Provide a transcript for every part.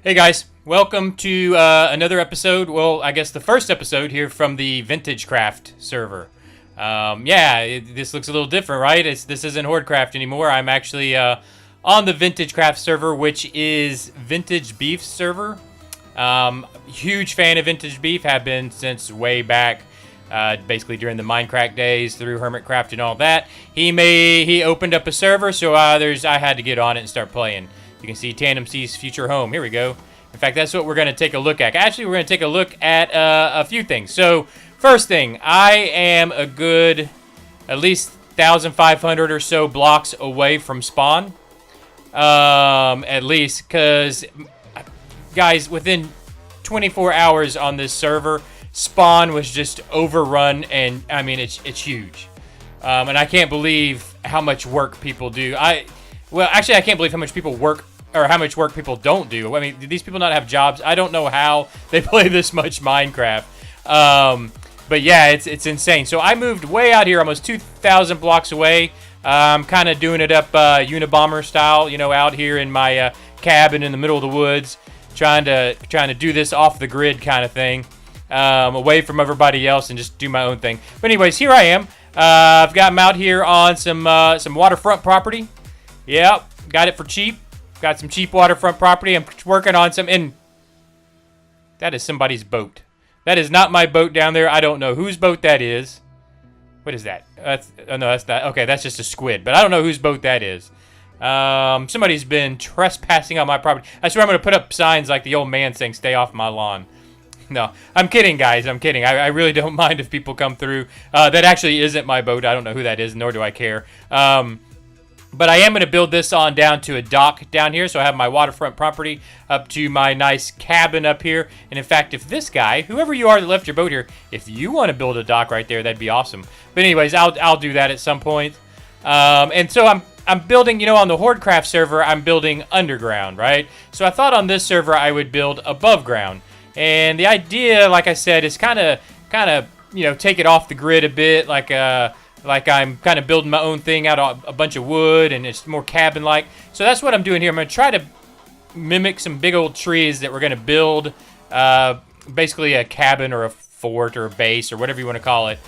Hey guys, welcome to another episode. Well, I guess the first episode here from the Vintage Craft server. This looks a little different, right? This isn't Hordecraft anymore. I'm actually on the Vintage Craft server, which is Vintage Beef server. Huge fan of Vintage Beef, have been since way back. Basically during the Minecraft days through Hermitcraft and all that. He opened up a server, so I had to get on it and start playing. You can see Tandem C's future home. Here we go. In fact, that's what we're going to take a look at. Actually, we're going to take a look at a few things. So, first thing, I am a good at least 1,500 or so blocks away from spawn. At least, because, guys, within 24 hours on this server, spawn was just overrun, and, I mean, it's huge. And I can't believe how much work people do. Well, actually, I can't believe how much people work, or how much work people don't do. I mean, do these people not have jobs? I don't know how they play this much Minecraft. But yeah, it's insane. So I moved way out here, almost 2,000 blocks away. I'm kind of doing it up Unabomber style, you know, out here in my cabin in the middle of the woods, trying to do this off the grid kind of thing, away from everybody else and just do my own thing. But anyways, here I am. I've got them out here on some waterfront property. Yep, got it for cheap. Got some cheap waterfront property. I'm working on some, and that is somebody's boat. That is not my boat down there. I don't know whose boat that is. What is that? Oh no, that's not. Okay, that's just a squid. But I don't know whose boat that is. Somebody's been trespassing on my property. I swear I'm going to put up signs like the old man saying, "Stay off my lawn." No, I'm kidding, guys. I'm kidding. I really don't mind if people come through. That actually isn't my boat. I don't know who that is, nor do I care. But I am going to build this on down to a dock down here. So I have my waterfront property up to my nice cabin up here. And in fact, if this guy, whoever you are that left your boat here, if you want to build a dock right there, that'd be awesome. But anyways, I'll do that at some point. And so I'm building, you know, on the Hordecraft server, I'm building underground, right? So I thought on this server I would build above ground. And the idea, like I said, is kind of, you know, take it off the grid a bit, like I'm kind of building my own thing out of a bunch of wood, and it's more cabin-like. So that's what I'm doing here. I'm going to try to mimic some big old trees that we're going to build basically a cabin or a fort or a base or whatever you want to call it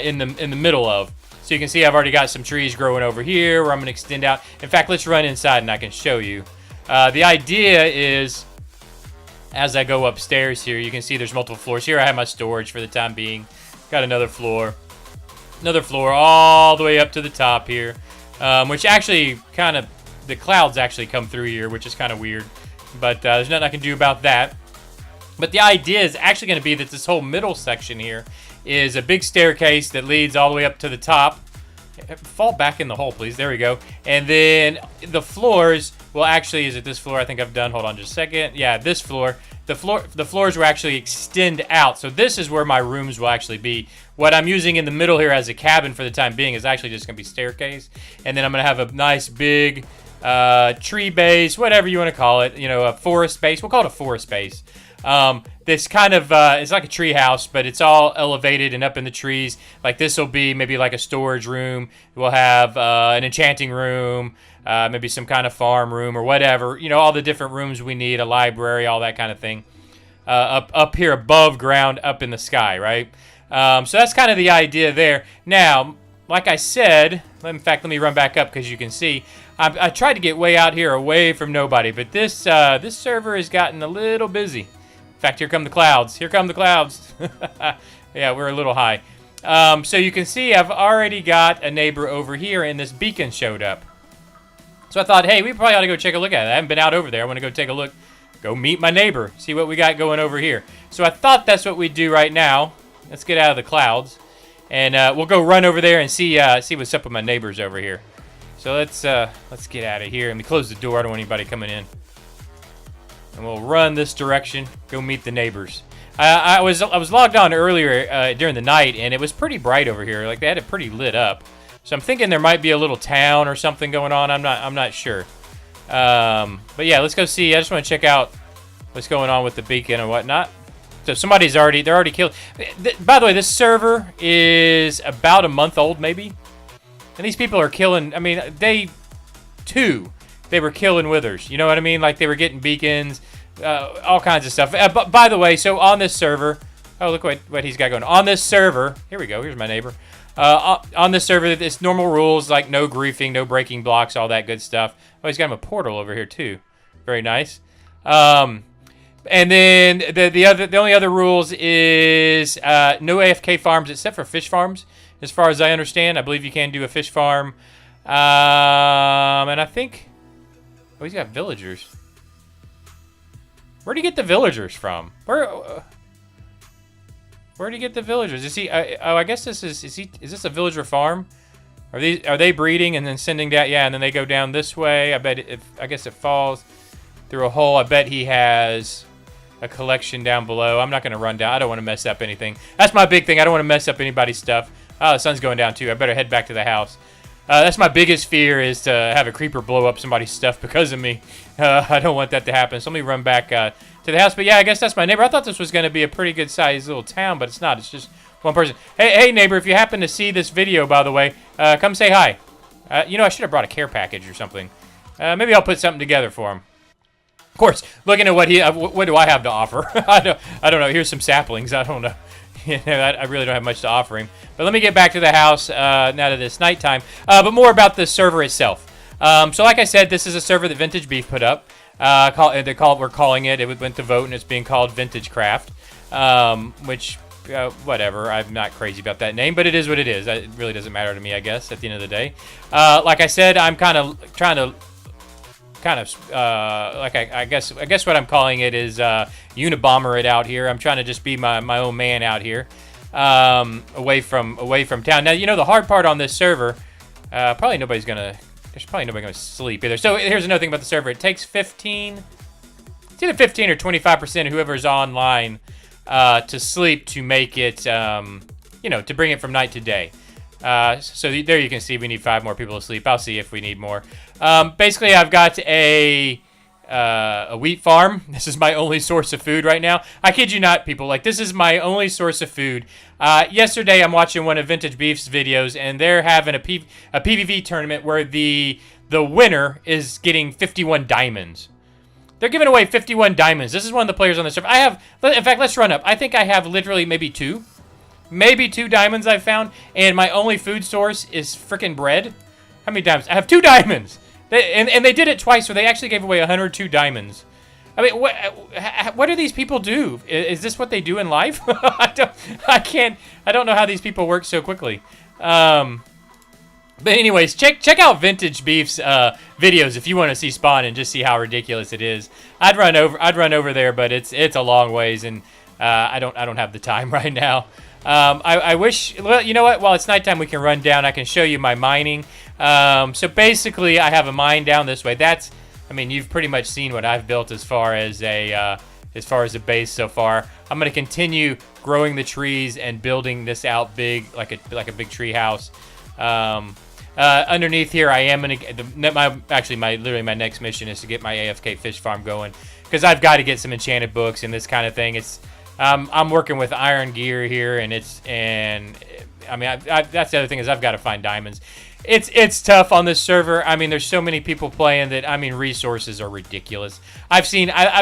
in the middle of. So you can see I've already got some trees growing over here where I'm going to extend out. In fact, let's run inside and I can show you. The idea is, as I go upstairs here, you can see there's multiple floors. Here I have my storage for the time being. Got another floor. Another floor all the way up to the top here, which actually kind of, the clouds actually come through here, which is kind of weird, but there's nothing I can do about that. But the idea is actually going to be that this whole middle section here is a big staircase that leads all the way up to the top. Fall back in the hole, please. There we go. And then the floors, well, actually, is it this floor I think I've done? Hold on just a second. Yeah, this floor. The floors will actually extend out. So this is where my rooms will actually be. What I'm using in the middle here as a cabin for the time being is actually just going to be staircase. And then I'm going to have a nice big tree base, whatever you want to call it. You know, a forest base. We'll call it a forest base. This kind of, it's like a tree house, but it's all elevated and up in the trees. Like this will be maybe like a storage room. We'll have an enchanting room, maybe some kind of farm room or whatever. You know, all the different rooms we need, a library, all that kind of thing. Up here above ground, up in the sky, right? So that's kind of the idea there. Now, like I said, in fact, let me run back up because you can see. I tried to get way out here away from nobody, but this server has gotten a little busy. In fact, here come the clouds. Here come the clouds. Yeah, we're a little high. So you can see I've already got a neighbor over here, and this beacon showed up. So I thought, hey, we probably ought to go check a look at it. I haven't been out over there. I want to go take a look, go meet my neighbor, see what we got going over here. So I thought that's what we'd do right now. Let's get out of the clouds, and we'll go run over there and see what's up with my neighbors over here. So let's get out of here. Let me close the door. I don't want anybody coming in. And we'll run this direction, go meet the neighbors. I was logged on earlier during the night, and it was pretty bright over here. Like they had it pretty lit up. So I'm thinking there might be a little town or something going on. I'm not sure. But yeah, let's go see. I just want to check out what's going on with the beacon and whatnot. So they're already killed. By the way, this server is about a month old, maybe. And these people are killing. I mean, they were killing withers. You know what I mean? Like they were getting beacons. all kinds of stuff. But by the way, so on this server, oh, look what he's got going on this server. Here we go. Here's my neighbor. On this server, it's normal rules like no griefing, no breaking blocks, all that good stuff. Oh, he's got him a portal over here too. Very nice. And then the only other rules is no AFK farms except for fish farms. As far as I understand, I believe you can do a fish farm. And I think, oh, he's got villagers. Where'd he get the villagers from? Where'd he get the villagers? Is he? Oh, I guess this is this a villager farm? Are they breeding and then sending down? Yeah, and then they go down this way. I guess it falls through a hole. I bet he has a collection down below. I'm not going to run down. I don't want to mess up anything. That's my big thing. I don't want to mess up anybody's stuff. Oh, the sun's going down too. I better head back to the house. That's my biggest fear, is to have a creeper blow up somebody's stuff because of me. I don't want that to happen. So let me run back to the house. But yeah, I guess that's my neighbor. I thought this was going to be a pretty good sized little town, but it's not. It's just one person. Hey neighbor, if you happen to see this video, by the way, come say hi. You know, I should have brought a care package or something. Maybe I'll put something together for him. Of course, looking at what do I have to offer? I don't know. Here's some saplings. I don't know. You know, I really don't have much to offer him. But let me get back to the house now that it's nighttime. But more about the server itself. So like I said, this is a server that Vintage Beef put up. We're calling it. It went to vote, and it's being called Vintage Craft. Which, whatever. I'm not crazy about that name, but it is what it is. It really doesn't matter to me, I guess, at the end of the day. Like I said, I'm kind of trying to like I guess what I'm calling it is Unabomber it out here. I'm trying to just be my own man out here, away from town. Now, you know, the hard part on this server, there's probably nobody gonna sleep either. So here's another thing about the server. It takes it's either 15 or 25% of whoever's online to sleep to make it, you know, to bring it from night to day. So there you can see we need 5 more people to sleep. I'll see if we need more. Basically, I've got a wheat farm. This is my only source of food right now. I kid you not, people. Like, this is my only source of food. Yesterday, I'm watching one of Vintage Beef's videos, and they're having a PvP tournament where the winner is getting 51 diamonds. They're giving away 51 diamonds. This is one of the players on the server. In fact, let's run up. I think I have literally maybe 2 diamonds I've found, and my only food source is freaking bread. How many diamonds? I have 2 diamonds. And they did it twice, so they actually gave away 102 diamonds. I mean, what do these people do? Is this what they do in life? I don't know how these people work so quickly. But anyways, check out Vintage Beef's videos if you want to see spawn and just see how ridiculous it is. I'd run over there, but it's a long ways, and I don't have the time right now. I wish, well, you know what? While it's nighttime, we can run down. I can show you my mining. So basically, I have a mine down this way. I mean, you've pretty much seen what I've built as far as a base so far. I'm gonna continue growing the trees and building this out big, like a big tree house. Underneath here, I am gonna my next mission is to get my AFK fish farm going, because I've got to get some enchanted books and this kind of thing. I'm working with iron gear here, and I mean, that's the other thing, is I've got to find diamonds. It's tough on this server. I mean, there's so many people playing that, I mean, resources are ridiculous. I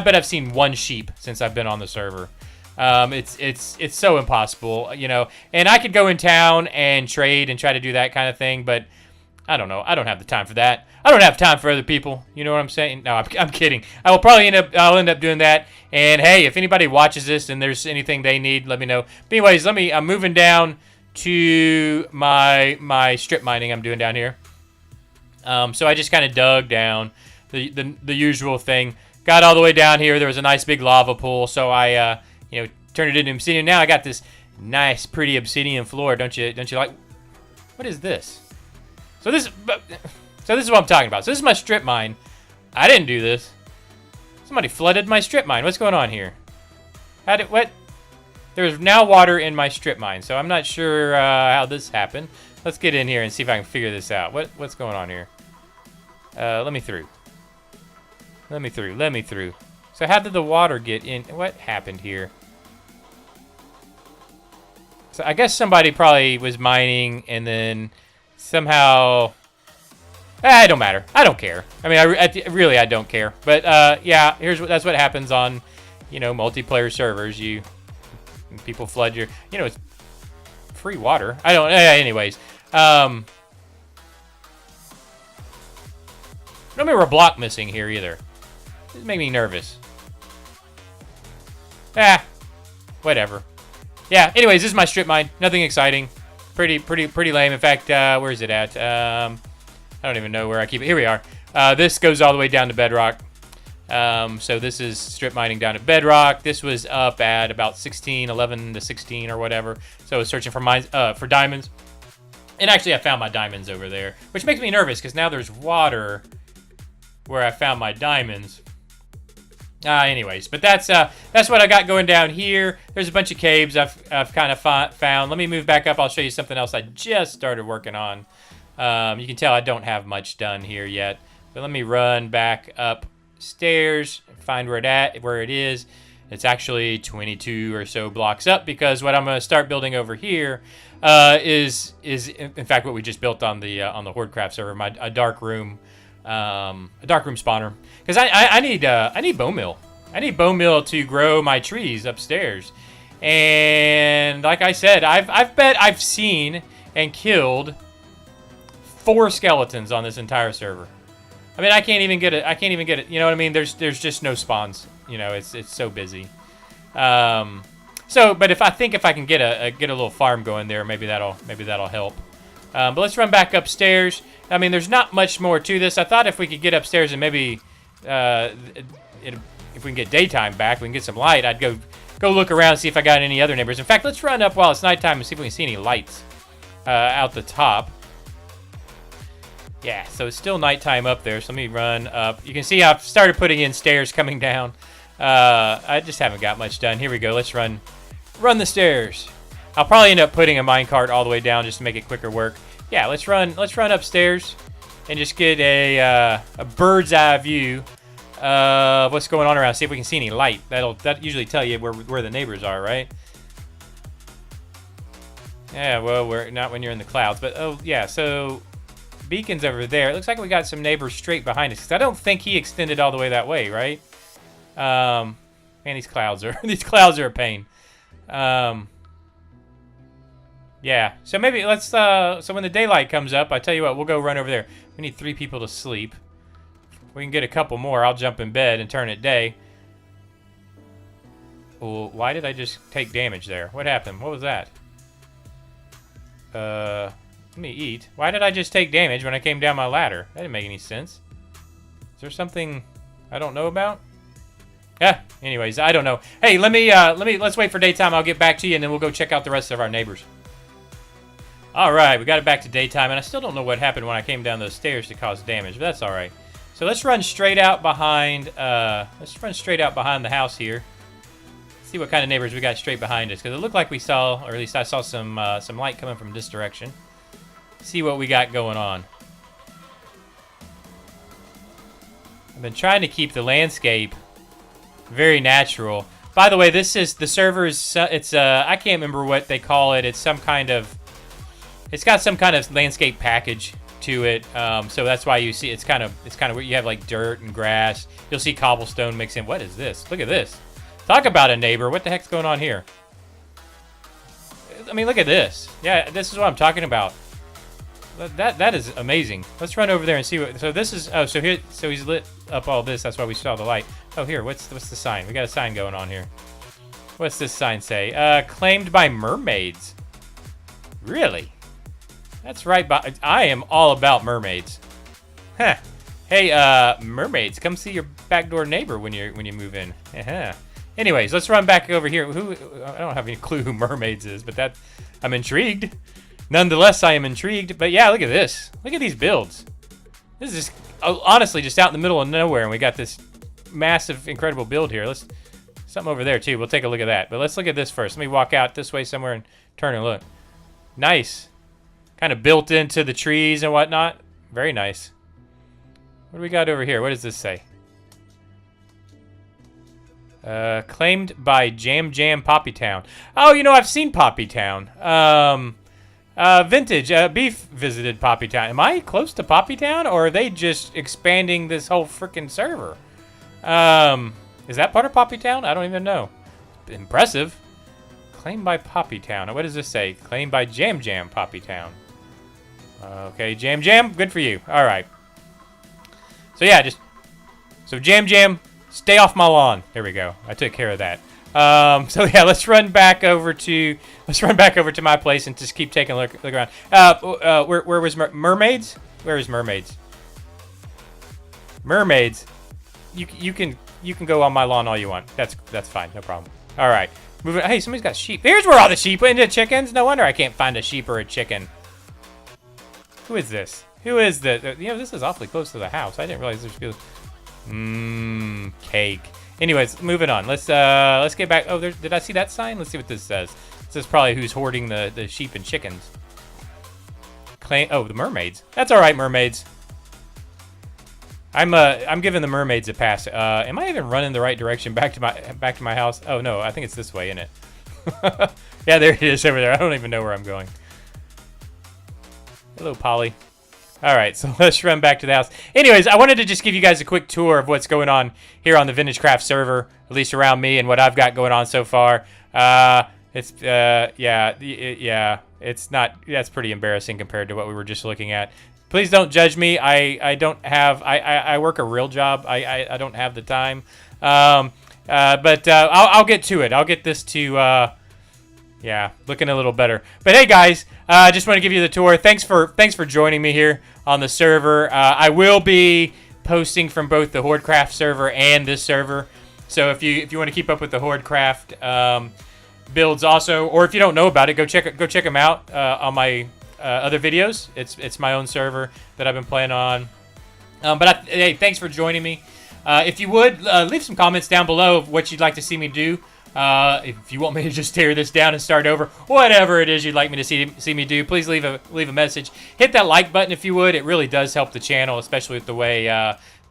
bet I've seen 1 sheep since I've been on the server. It's so impossible, you know. And I could go in town and trade and try to do that kind of thing, but I don't know. I don't have the time for that. I don't have time for other people. You know what I'm saying? No, I'm kidding. I'll end up doing that. And hey, if anybody watches this and there's anything they need, let me know. But anyways, I'm moving down to my strip mining I'm doing down here. So I just kind of dug down the usual thing. Got all the way down here. There was a nice big lava pool, so I turned it into obsidian. Now I got this nice, pretty obsidian floor. Don't you like? What is this? So this is what I'm talking about. So this is my strip mine. I didn't do this. Somebody flooded my strip mine. What's going on here? What? There's now water in my strip mine, so I'm not sure how this happened. Let's get in here and see if I can figure this out. What's going on here? Let me through. Let me through. So how did the water get in? What happened here? So I guess somebody probably was mining and then somehow It don't matter. I don't care. I mean, really, I don't care. But yeah, that's what happens on, multiplayer servers. People flood your, it's free water. I don't. Anyways, don't remember a block missing here either. This make me nervous. Whatever. Yeah. Anyways, this is my strip mine. Nothing exciting. Pretty lame. In fact, where is it at? I don't even know where I keep it. Here we are. This goes all the way down to bedrock. So this is strip mining down to bedrock. This was up at about 11 to 16 or whatever. So I was searching for diamonds. And actually I found my diamonds over there, which makes me nervous because now there's water where I found my diamonds. Anyways, but that's what I got going down here. There's a bunch of caves I've kind of found. Let me move back up. I'll show you something else I just started working on. You can tell I don't have much done here yet. But let me run back upstairs and find where it is. It's actually 22 or so blocks up because what I'm going to start building over here is in fact what we just built on the Hordecraft server, a dark room spawner. Because I need bone meal. I need bone meal to grow my trees upstairs. And like I said, I've seen and killed 4 skeletons on this entire server. I mean, I can't even get it. You know what I mean? There's just no spawns. It's so busy. But if I can get a little farm going there, maybe that'll help. But let's run back upstairs. I mean, there's not much more to this. I thought if we could get upstairs and maybe if we can get daytime back, we can get some light. I'd go look around and see if I got any other neighbors. In fact, let's run up while it's nighttime and see if we can see any lights out the top. Yeah, so it's still nighttime up there, so let me run up. You can see I've started putting in stairs coming down. I just haven't got much done. Here we go. Let's run the stairs. I'll probably end up putting a minecart all the way down just to make it quicker work. Yeah, let's run upstairs and just get a bird's eye view of what's going on around. See if we can see any light. That usually tell you where the neighbors are, right? Yeah, well, we're not when you're in the clouds, but oh yeah, so beacon's over there. It looks like we got some neighbors straight behind us because I don't think he extended all the way that way, right? Man, these clouds are a pain. Yeah, so maybe let's so when the daylight comes up, I tell you what, we'll go run over there. We need 3 people to sleep. If we can get a couple more, I'll jump in bed and turn it day. Well, why did I just take damage there? What happened? What was that? Let me eat. Why did I just take damage when I came down my ladder? That didn't make any sense. Is there something I don't know about? Yeah, anyways, I don't know. Hey, let's wait for daytime. I'll get back to you and then we'll go check out the rest of our neighbors. All right, we got it back to daytime and I still don't know what happened when I came down those stairs to cause damage, but that's all right. So let's run straight out behind the house here. See what kind of neighbors we got straight behind us, because it looked like we saw, or at least I saw some light coming from this direction. See what we got going on. I've been trying to keep the landscape very natural. By the way, this is the server's. It's I can't remember what they call it. It's some kind of. It's got some kind of landscape package to it. So that's why you see it's kind of where you have like dirt and grass. You'll see cobblestone mixed in. What is this? Look at this. Talk about a neighbor. What the heck's going on here? I mean, look at this. Yeah, this is what I'm talking about. That is amazing. Let's run over there and see what. So this is. Oh, so here. So he's lit up all this. That's why we saw the light. Oh, here. What's the sign? We got a sign going on here. What's this sign say? Claimed by mermaids. Really? That's right. I am all about mermaids. Huh. Hey, mermaids, come see your backdoor neighbor when you move in. Uh-huh. Anyways, let's run back over here. I don't have any clue who mermaids is, but I'm intrigued. Nonetheless, I am intrigued. But yeah, look at this. Look at these builds. This is just, honestly just out in the middle of nowhere, and we got this massive, incredible build here. Something over there too. We'll take a look at that. But let's look at this first. Let me walk out this way somewhere and turn and look. Nice. Kind of built into the trees and whatnot. Very nice. What do we got over here? What does this say? Claimed by Jam Poppy Town. Oh, I've seen Poppy Town. Vintage, Beef visited Poppy Town. Am I close to Poppy Town, or are they just expanding this whole freaking server? Is that part of Poppy Town? I don't even know. Impressive. Claimed by Poppy Town. What does this say? Claimed by Jam Jam Poppy Town. Okay, Jam Jam, good for you. All right. So yeah, so Jam Jam, stay off my lawn. There we go. I took care of that. So yeah, let's run back over to my place and just keep taking a look around. Where was mermaids? Where is mermaids? Mermaids. You can go on my lawn all you want. That's fine, no problem. All right, moving. Hey, somebody's got sheep. Here's where all the sheep went into chickens. No wonder I can't find a sheep or a chicken. Who is this? Who is the? You know, this is awfully close to the house. I didn't realize there's people. Cake. Anyways, moving on. Let's get back. Oh, did I see that sign? Let's see what this says. This is probably who's hoarding the sheep and chickens. Oh, the mermaids. That's all right, mermaids. I'm giving the mermaids a pass. Am I even running the right direction back to my house? Oh no, I think it's this way, isn't it? Yeah, there it is over there. I don't even know where I'm going. Hello, Polly. All right, so let's run back to the house. Anyways, I wanted to just give you guys a quick tour of what's going on here on the Vintage Craft server, at least around me and what I've got going on so far. It's that's pretty embarrassing compared to what we were just looking at. Please don't judge me. I work a real job. I don't have the time. But I'll get to it. I'll get this to looking a little better. But hey guys, I just want to give you the tour. Thanks for joining me here on the server. I will be posting from both the Hordecraft server and this server. So if you want to keep up with the Hordecraft builds also, or if you don't know about it, go check them out on my other videos. It's my own server that I've been playing on. Hey, thanks for joining me. If you would, leave some comments down below of what you'd like to see me do. If you want me to just tear this down and start over, whatever it is you'd like me to see me do, please leave a message. Hit that like button if you would. It really does help the channel, especially with the way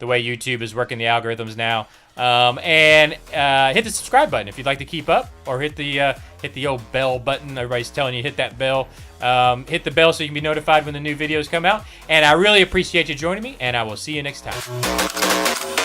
YouTube is working the algorithms now. And hit the subscribe button if you'd like to keep up, or hit the old bell button. Everybody's telling you hit that bell. Hit the bell so you can be notified when the new videos come out. And I really appreciate you joining me, and I will see you next time.